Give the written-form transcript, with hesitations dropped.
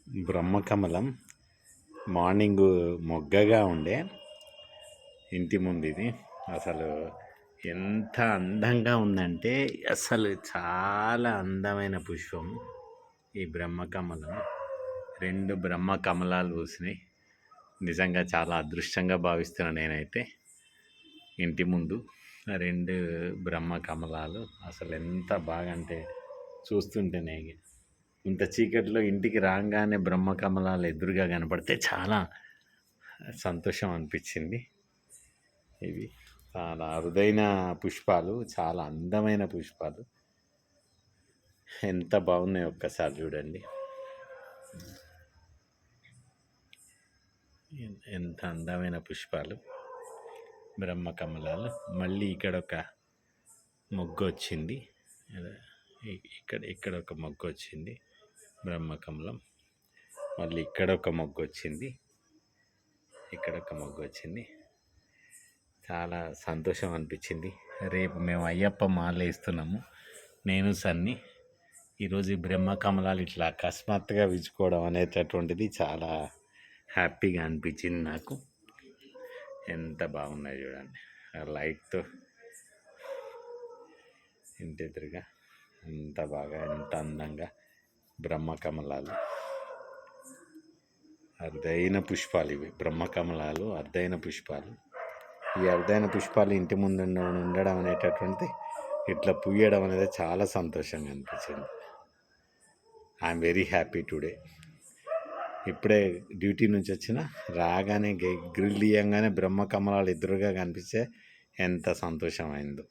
బ్రహ్మకమలం morning మొగ్గగా ఉండే ఇంటి ముందు ఇది అసలు ఎంత అందంగా ఉందంటే అసలు చాలా అందమైన పుష్పం ఈ బ్రహ్మకమలం. 2 బ్రహ్మకమలాలు పూసినాయి. నిజంగా చాలా అదృష్టంగా భావిస్తున్నాను నేనైతే. ఇంటి ముందు 2 బ్రహ్మకమలాలు అసలు ఎంత బాగా అంటే చూస్తుంటేనే ఇంత చీకటిలో ఇంటికి రాగానే బ్రహ్మకమలాలు ఎదురుగా కనపడితే చాలా సంతోషం అనిపించింది. ఇవి చాలా అరుదైన పుష్పాలు, చాలా అందమైన పుష్పాలు. ఎంత బాగున్నాయి ఒక్కసారి చూడండి. ఎంత అందమైన పుష్పాలు బ్రహ్మకమలాలు. మళ్ళీ ఇక్కడ ఒక మొగ్గు వచ్చింది, ఇక్కడ ఒక మొగ్గు వచ్చింది బ్రహ్మకమలం. మళ్ళీ ఇక్కడ ఒక మొగ్గు వచ్చింది, ఇక్కడ ఒక మొగ్గు వచ్చింది. చాలా సంతోషం అనిపించింది. రేపు మేము అయ్యప్ప మాల వేస్తున్నాము, నేను సన్ని. ఈరోజు ఈ బ్రహ్మకమలాలు ఇట్లా అకస్మాత్తుగా విచ్చుకోవడం అనేటటువంటిది చాలా హ్యాపీగా అనిపించింది నాకు. ఎంత బాగున్నాయి చూడండి, లైట్తో ఇంటి ఎదురుగా ఎంత బాగా, ఎంత అందంగా బ్రహ్మకమలాలు. అరుదైన పుష్పాలు ఇవి బ్రహ్మకమలాలు, అరుదైన పుష్పాలు. ఈ అరుదైన పుష్పాలు ఇంటి ముందు ఉండడం అనేటటువంటి ఇట్లా పూయడం అనేది చాలా సంతోషంగా అనిపించింది. I'm very happy today. ఇప్పుడే డ్యూటీ నుంచి వచ్చిన, రాగానే గ్రిల్ తీయంగానే బ్రహ్మకమలాలు ఎదురుగా కనిపిస్తే ఎంత సంతోషమైందో.